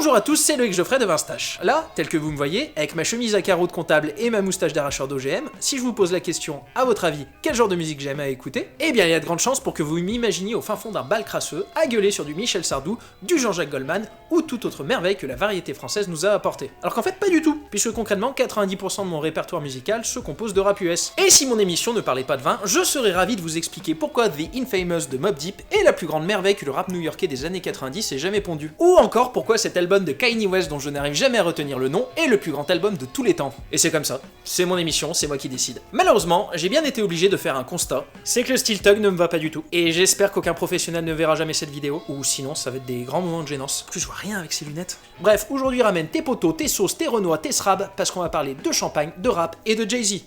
Bonjour à tous, c'est Loïc Geoffrey de Vinstache. Là, tel que vous me voyez, avec ma chemise à carreaux de comptable et ma moustache d'arracheur d'OGM, si je vous pose la question, à votre avis, quel genre de musique j'aime à écouter, eh bien il y a de grandes chances pour que vous m'imaginiez au fin fond d'un bal crasseux, à gueuler sur du Michel Sardou, du Jean-Jacques Goldman, ou toute autre merveille que la variété française nous a apporté. Alors qu'en fait pas du tout, puisque concrètement 90% de mon répertoire musical se compose de rap US. Et si mon émission ne parlait pas de vin, je serais ravi de vous expliquer pourquoi The Infamous de Mobb Deep est la plus grande merveille que le rap new-yorkais des années 90 ait jamais pondu. Ou encore pourquoi cet album de Kanye West dont je n'arrive jamais à retenir le nom est le plus grand album de tous les temps. Et c'est comme ça, c'est mon émission, c'est moi qui décide. Malheureusement, j'ai bien été obligé de faire un constat, c'est que le style thug ne me va pas du tout. Et j'espère qu'aucun professionnel ne verra jamais cette vidéo, ou sinon ça va être des grands moments de gênance. En plus je vois rien avec ces lunettes. Bref, aujourd'hui ramène tes potos, tes sauces, tes renois, tes srabs, parce qu'on va parler de champagne, de rap et de Jay-Z.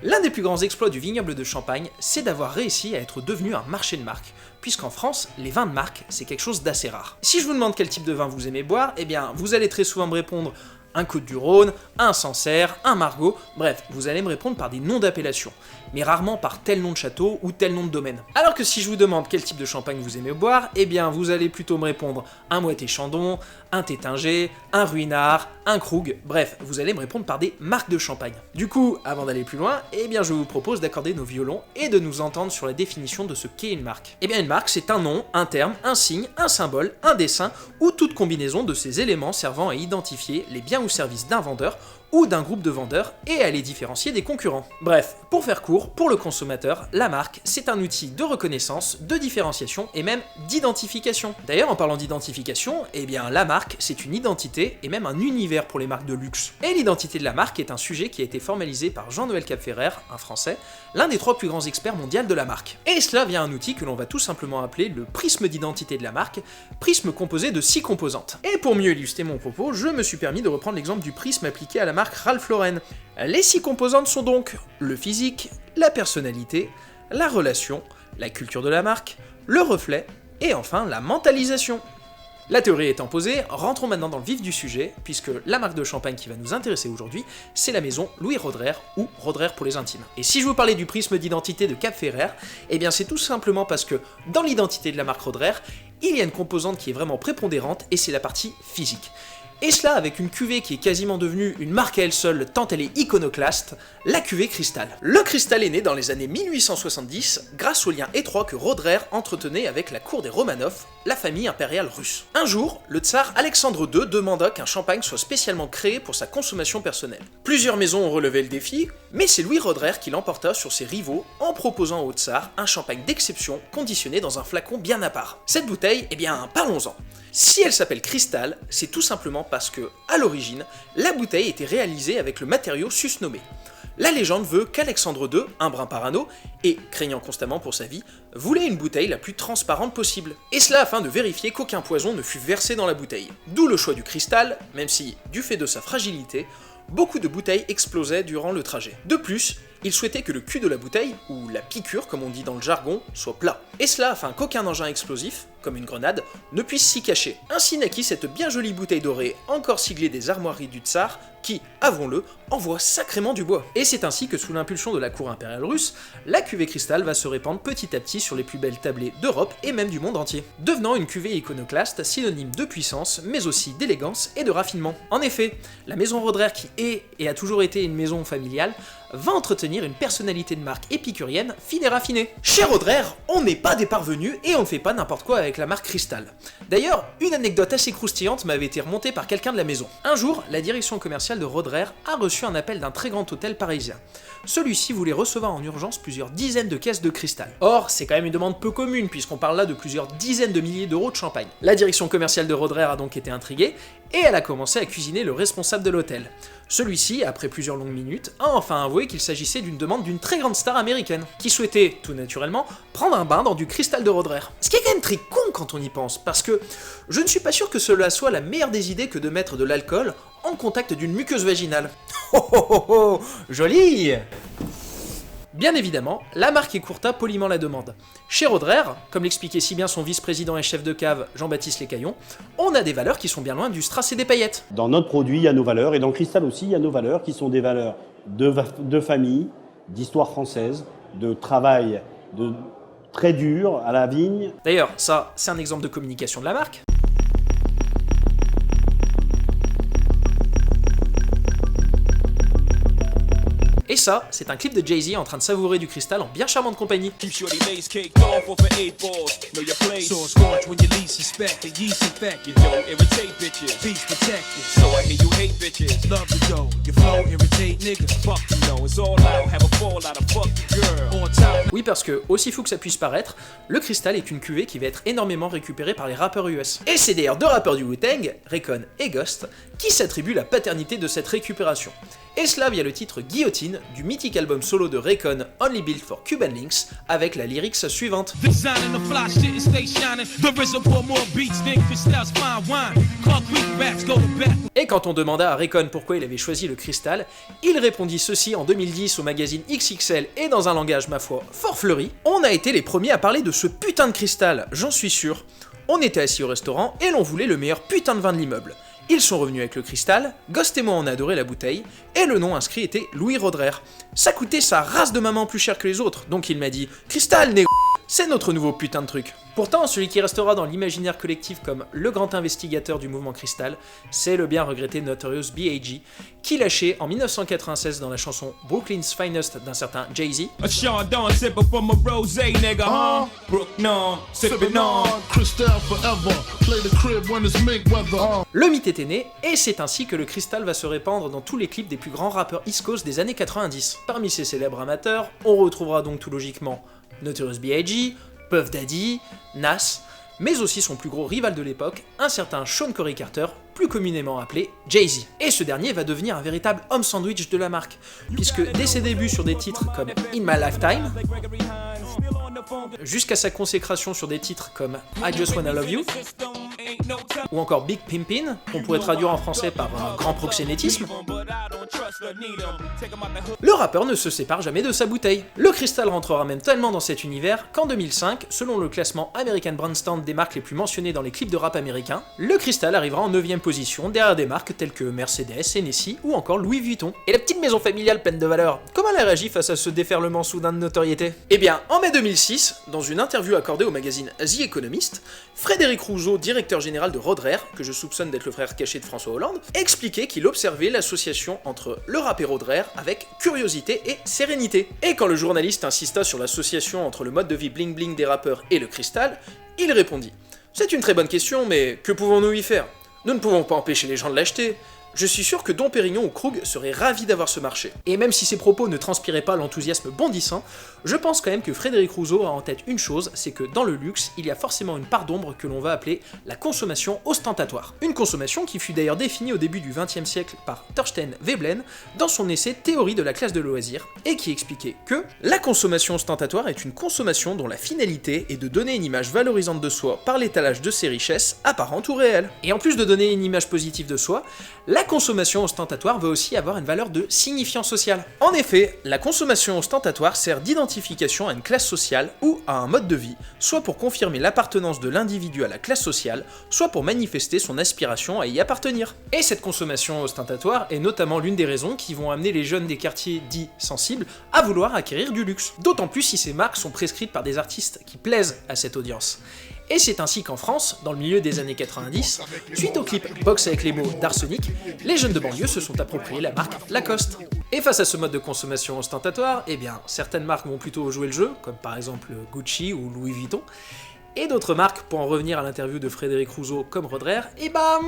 L'un des plus grands exploits du vignoble de Champagne, c'est d'avoir réussi à être devenu un marché de marque, puisqu'en France, les vins de marque, c'est quelque chose d'assez rare. Si je vous demande quel type de vin vous aimez boire, eh bien, vous allez très souvent me répondre un Côte-du-Rhône, un Sancerre, un Margaux, bref, vous allez me répondre par des noms d'appellation, mais rarement par tel nom de château ou tel nom de domaine. Alors que si je vous demande quel type de champagne vous aimez boire, eh bien vous allez plutôt me répondre un Moët & Chandon, un Tétinger, un Ruinart, un Krug, bref, vous allez me répondre par des marques de champagne. Du coup, avant d'aller plus loin, eh bien je vous propose d'accorder nos violons et de nous entendre sur la définition de ce qu'est une marque. Eh bien une marque, c'est un nom, un terme, un signe, un symbole, un dessin, ou toute combinaison de ces éléments servant à identifier les biens ou services d'un vendeur ou d'un groupe de vendeurs et à les différencier des concurrents. Bref, pour faire court, pour le consommateur, la marque, c'est un outil de reconnaissance, de différenciation et même d'identification. D'ailleurs, en parlant d'identification, eh bien la marque, c'est une identité et même un univers pour les marques de luxe. Et l'identité de la marque est un sujet qui a été formalisé par Jean-Noël Capferrer, un Français, l'un des 3 plus grands experts mondiaux de la marque. Et cela via un outil que l'on va tout simplement appeler le prisme d'identité de la marque, prisme composé de 6 composantes. Et pour mieux illustrer mon propos, je me suis permis de reprendre l'exemple du prisme appliqué à la marque Ralph Lauren. Les 6 composantes sont donc le physique, la personnalité, la relation, la culture de la marque, le reflet et enfin la mentalisation. La théorie étant posée, rentrons maintenant dans le vif du sujet, puisque la marque de champagne qui va nous intéresser aujourd'hui, c'est la maison Louis Roederer, ou Roederer pour les intimes. Et si je vous parlais du prisme d'identité de Capferrer, eh bien c'est tout simplement parce que dans l'identité de la marque Roederer, il y a une composante qui est vraiment prépondérante, et c'est la partie physique. Et cela avec une cuvée qui est quasiment devenue une marque à elle seule tant elle est iconoclaste, la cuvée Cristal. Le Cristal est né dans les années 1870 grâce au lien étroit que Roederer entretenait avec la cour des Romanov, la famille impériale russe. Un jour, le tsar Alexandre II demanda qu'un champagne soit spécialement créé pour sa consommation personnelle. Plusieurs maisons ont relevé le défi, mais c'est Louis Roederer qui l'emporta sur ses rivaux en proposant au tsar un champagne d'exception conditionné dans un flacon bien à part. Cette bouteille, eh bien parlons-en. Si elle s'appelle Cristal, c'est tout simplement parce que, à l'origine, la bouteille était réalisée avec le matériau susnommé. La légende veut qu'Alexandre II, un brin parano, et craignant constamment pour sa vie, voulait une bouteille la plus transparente possible. Et cela afin de vérifier qu'aucun poison ne fût versé dans la bouteille. D'où le choix du cristal, même si, du fait de sa fragilité, beaucoup de bouteilles explosaient durant le trajet. De plus, il souhaitait que le cul de la bouteille, ou la piqûre comme on dit dans le jargon, soit plat. Et cela afin qu'aucun engin explosif, comme une grenade, ne puisse s'y cacher. Ainsi naquit cette bien jolie bouteille dorée, encore siglée des armoiries du tsar, qui, avouons-le, envoie sacrément du bois. Et c'est ainsi que sous l'impulsion de la cour impériale russe, la cuvée Cristal va se répandre petit à petit sur les plus belles tablées d'Europe et même du monde entier, devenant une cuvée iconoclaste synonyme de puissance, mais aussi d'élégance et de raffinement. En effet, la maison Roederer qui est et a toujours été une maison familiale, va entretenir une personnalité de marque épicurienne fine et raffinée. Chez Roederer, on n'est pas des parvenus et on ne fait pas n'importe quoi avec la marque Cristal. D'ailleurs, une anecdote assez croustillante m'avait été remontée par quelqu'un de la maison. Un jour, la direction commerciale de Roederer a reçu un appel d'un très grand hôtel parisien. Celui-ci voulait recevoir en urgence plusieurs dizaines de caisses de Cristal. Or, c'est quand même une demande peu commune puisqu'on parle là de plusieurs dizaines de milliers d'euros de champagne. La direction commerciale de Roederer a donc été intriguée et elle a commencé à cuisiner le responsable de l'hôtel. Celui-ci, après plusieurs longues minutes, a enfin avoué qu'il s'agissait d'une demande d'une très grande star américaine, qui souhaitait, tout naturellement, prendre un bain dans du Cristal de Roederer. Ce qui est quand même très con quand on y pense, parce que je ne suis pas sûr que cela soit la meilleure des idées que de mettre de l'alcool en contact d'une muqueuse vaginale. Oh oh oh oh, joli! Bien évidemment, la marque écourta poliment la demande. Chez Roederer, comme l'expliquait si bien son vice-président et chef de cave Jean-Baptiste Lécaillon, on a des valeurs qui sont bien loin du strass et des paillettes. Dans notre produit, il y a nos valeurs, et dans Cristal aussi, il y a nos valeurs qui sont des valeurs de famille, d'histoire française, de travail très dur, à la vigne. D'ailleurs, ça, c'est un exemple de communication de la marque. Et ça, c'est un clip de Jay-Z en train de savourer du cristal en bien charmante compagnie. Oui, parce que, aussi fou que ça puisse paraître, le cristal est une cuvée qui va être énormément récupérée par les rappeurs US. Et c'est d'ailleurs deux rappeurs du Wu-Tang, Raycon et Ghost, qui s'attribuent la paternité de cette récupération. Et cela via le titre Guillotine du mythique album solo de Raycon Only Built for Cuban Links avec la lyrics suivante. Et quand on demanda à Raycon pourquoi il avait choisi le cristal, il répondit ceci en 2010 au magazine XXL et dans un langage ma foi fort fleuri. On a été les premiers à parler de ce putain de cristal, j'en suis sûr. On était assis au restaurant et l'on voulait le meilleur putain de vin de l'immeuble. Ils sont revenus avec le cristal, Ghost et moi on a adoré la bouteille, et le nom inscrit était Louis Roederer. Ça coûtait sa race de maman plus cher que les autres, donc il m'a dit « Cristal, négro !» C'est notre nouveau putain de truc. Pourtant, celui qui restera dans l'imaginaire collectif comme le grand investigateur du mouvement Cristal, c'est le bien regretté Notorious B.I.G., qui lâchait en 1996 dans la chanson Brooklyn's Finest d'un certain Jay-Z. Le mythe était né, et c'est ainsi que le cristal va se répandre dans tous les clips des plus grands rappeurs East Coast des années 90. Parmi ces célèbres amateurs, on retrouvera donc tout logiquement Notorious B.I.G., Puff Daddy, Nas, mais aussi son plus gros rival de l'époque, un certain Sean Corey Carter, plus communément appelé Jay-Z. Et ce dernier va devenir un véritable homme sandwich de la marque, puisque dès ses débuts sur des titres comme In My Lifetime, jusqu'à sa consécration sur des titres comme I Just Wanna Love You, ou encore Big Pimpin', qu'on pourrait traduire en français par un grand proxénétisme, le rappeur ne se sépare jamais de sa bouteille. Le cristal rentrera même tellement dans cet univers qu'en 2005, selon le classement American Brandstand des marques les plus mentionnées dans les clips de rap américains, le cristal arrivera en 9ème position derrière des marques telles que Mercedes, Hennessy ou encore Louis Vuitton. Et la petite maison familiale pleine de valeur, comment elle a réagi face à ce déferlement soudain de notoriété? Eh bien, en mai 2006, dans une interview accordée au magazine The Economist, Frédéric Rousseau, directeur général de Roederer, que je soupçonne d'être le frère caché de François Hollande, expliquait qu'il observait l'association entre le rap et Roederer avec curiosité et sérénité. Et quand le journaliste insista sur l'association entre le mode de vie bling bling des rappeurs et le cristal, il répondit « C'est une très bonne question, mais que pouvons-nous y faire? Nous ne pouvons pas empêcher les gens de l'acheter. Je suis sûr que Dom Pérignon ou Krug seraient ravis d'avoir ce marché. » Et même si ces propos ne transpiraient pas l'enthousiasme bondissant, je pense quand même que Frédéric Rousseau a en tête une chose, c'est que dans le luxe, il y a forcément une part d'ombre que l'on va appeler la consommation ostentatoire. Une consommation qui fut d'ailleurs définie au début du XXe siècle par Thorstein Veblen dans son essai Théorie de la classe de loisirs, et qui expliquait que la consommation ostentatoire est une consommation dont la finalité est de donner une image valorisante de soi par l'étalage de ses richesses, apparentes ou réelles. Et en plus de donner une image positive de soi, la consommation ostentatoire va aussi avoir une valeur de signifiant social. En effet, la consommation ostentatoire sert d'identification à une classe sociale ou à un mode de vie, soit pour confirmer l'appartenance de l'individu à la classe sociale, soit pour manifester son aspiration à y appartenir. Et cette consommation ostentatoire est notamment l'une des raisons qui vont amener les jeunes des quartiers dits sensibles à vouloir acquérir du luxe. D'autant plus si ces marques sont prescrites par des artistes qui plaisent à cette audience. Et c'est ainsi qu'en France, dans le milieu des années 90, suite au clip Box avec les mots d'Arsenic, les jeunes de banlieue se sont appropriés la marque Lacoste. Et face à ce mode de consommation ostentatoire, eh bien, certaines marques vont plutôt jouer le jeu, comme par exemple Gucci ou Louis Vuitton, et d'autres marques, pour en revenir à l'interview de Frédéric Rousseau comme Roederer, eh ben,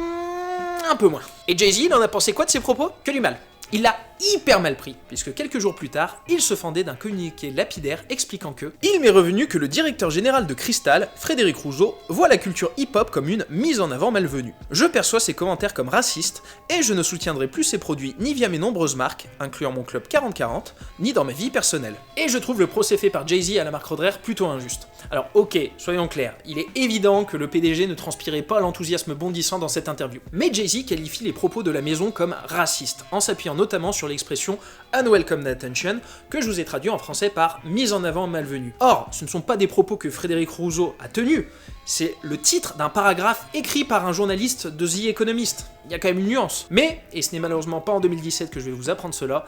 un peu moins. Et Jay-Z, il en a pensé quoi de ses propos? Que du mal. Il l'a hyper mal pris, puisque quelques jours plus tard, il se fendait d'un communiqué lapidaire expliquant que « Il m'est revenu que le directeur général de Cristal, Frédéric Rousseau, voit la culture hip-hop comme une mise en avant malvenue. Je perçois ses commentaires comme racistes, et je ne soutiendrai plus ses produits ni via mes nombreuses marques, incluant mon club 40-40, ni dans ma vie personnelle. » Et je trouve le procès fait par Jay-Z à la marque Roederer plutôt injuste. Alors ok, soyons clairs, il est évident que le PDG ne transpirait pas l'enthousiasme bondissant dans cette interview. Mais Jay-Z qualifie les propos de la maison comme racistes, en s'appuyant notamment sur l'expression « unwelcome attention » que je vous ai traduit en français par « mise en avant malvenue ». Or, ce ne sont pas des propos que Frédéric Rousseau a tenus, c'est le titre d'un paragraphe écrit par un journaliste de The Economist. Il y a quand même une nuance. Mais, et ce n'est malheureusement pas en 2017 que je vais vous apprendre cela,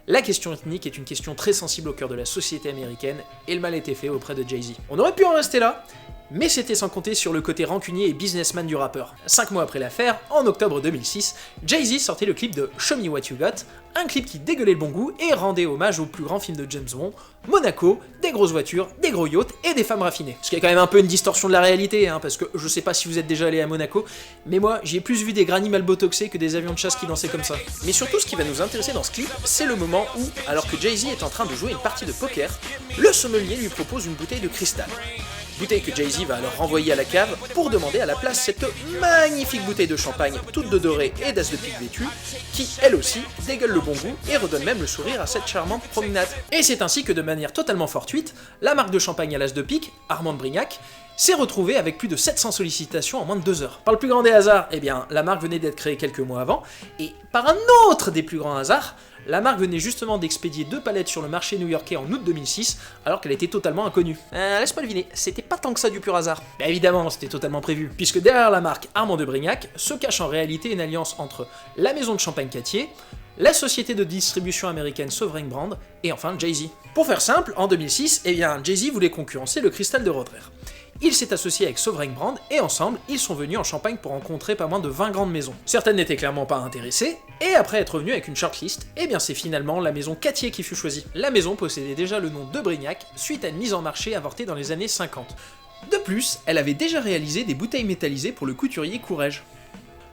La question ethnique est une question très sensible au cœur de la société américaine, et le mal était fait auprès de Jay-Z. On aurait pu en rester là, mais c'était sans compter sur le côté rancunier et businessman du rappeur. 5 mois après l'affaire, en octobre 2006, Jay-Z sortait le clip de Show Me What You Got, un clip qui dégueulait le bon goût et rendait hommage au plus grand film de James Bond, Monaco, des grosses voitures, des gros yachts et des femmes raffinées. Ce qui est quand même un peu une distorsion de la réalité, parce que je sais pas si vous êtes déjà allé à Monaco, mais moi j'ai plus vu des granny mal botoxés que des avions de chasse qui dansaient comme ça. Mais surtout ce qui va nous intéresser dans ce clip, c'est le moment où, alors que Jay-Z est en train de jouer une partie de poker, le sommelier lui propose une bouteille de cristal. Bouteille que Jay-Z va alors renvoyer à la cave pour demander à la place cette magnifique bouteille de champagne, toute de doré et d'as de pique vêtue, qui, elle aussi, dégueule le bon goût et redonne même le sourire à cette charmante promenade. Et c'est ainsi que, de manière totalement fortuite, la marque de champagne à l'as de pique, Armand de Brignac, s'est retrouvée avec plus de 700 sollicitations en moins de 2 heures. Par le plus grand des hasards, eh bien, la marque venait d'être créée quelques mois avant, et par un autre des plus grands hasards, la marque venait justement d'expédier 2 palettes sur le marché new-yorkais en août 2006, alors qu'elle était totalement inconnue. Laisse-moi deviner, c'était pas tant que ça du pur hasard. Bah évidemment, c'était totalement prévu, puisque derrière la marque Armand de Brignac se cache en réalité une alliance entre la maison de champagne Cattier, la société de distribution américaine Sovereign Brand, et enfin Jay-Z. Pour faire simple, en 2006, eh bien, Jay-Z voulait concurrencer le cristal de Roederer. Il s'est associé avec Sovereign Brand et ensemble, ils sont venus en Champagne pour rencontrer pas moins de 20 grandes maisons. Certaines n'étaient clairement pas intéressées, et après être venus avec une shortlist, eh bien c'est finalement la maison Cattier qui fut choisie. La maison possédait déjà le nom de Brignac suite à une mise en marché avortée dans les années 50. De plus, elle avait déjà réalisé des bouteilles métallisées pour le couturier Courrèges.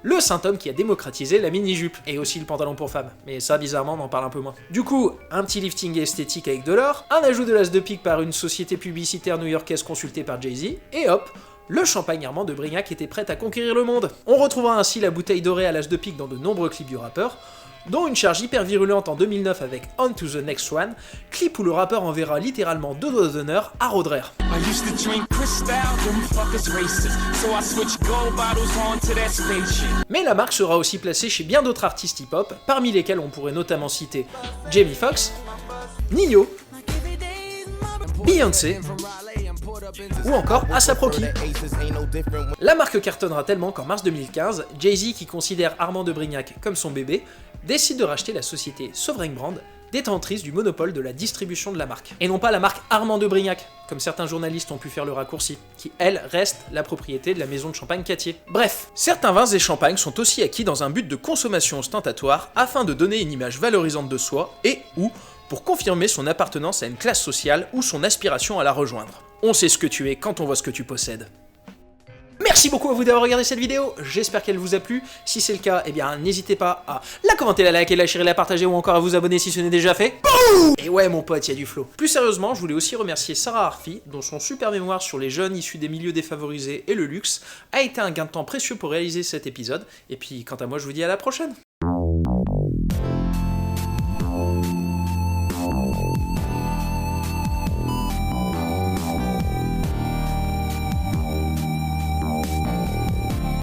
Le saint homme qui a démocratisé la mini-jupe, et aussi le pantalon pour femmes, mais ça bizarrement on en parle un peu moins. Du coup, un petit lifting esthétique avec de l'or, un ajout de l'as de pique par une société publicitaire new-yorkaise consultée par Jay-Z, et hop, le champagne Armand de Brignac était prêt à conquérir le monde. On retrouvera ainsi la bouteille dorée à l'as de pique dans de nombreux clips du rappeur, dont une charge hyper virulente en 2009 avec On to the Next One, clip où le rappeur enverra littéralement 2 doigts d'honneur à Roederer. Mais la marque sera aussi placée chez bien d'autres artistes hip-hop, parmi lesquels on pourrait notamment citer Jamie Foxx, Nino, Beyoncé, ou encore A$AP Rocky. La marque cartonnera tellement qu'en mars 2015, Jay-Z, qui considère Armand de Brignac comme son bébé, décide de racheter la société Sovereign Brand, détentrice du monopole de la distribution de la marque. Et non pas la marque Armand de Brignac, comme certains journalistes ont pu faire le raccourci, qui elle reste la propriété de la maison de champagne Cattier. Bref, certains vins et champagnes sont aussi acquis dans un but de consommation ostentatoire afin de donner une image valorisante de soi et ou pour confirmer son appartenance à une classe sociale ou son aspiration à la rejoindre. On sait ce que tu es quand on voit ce que tu possèdes. Merci beaucoup à vous d'avoir regardé cette vidéo, j'espère qu'elle vous a plu. Si c'est le cas, eh bien n'hésitez pas à la commenter, la liker, la share, la partager ou encore à vous abonner si ce n'est déjà fait. Et ouais mon pote, il y a du flow. Plus sérieusement, je voulais aussi remercier Sarah Arfi, dont son super mémoire sur les jeunes issus des milieux défavorisés et le luxe a été un gain de temps précieux pour réaliser cet épisode. Et puis quant à moi, je vous dis à la prochaine.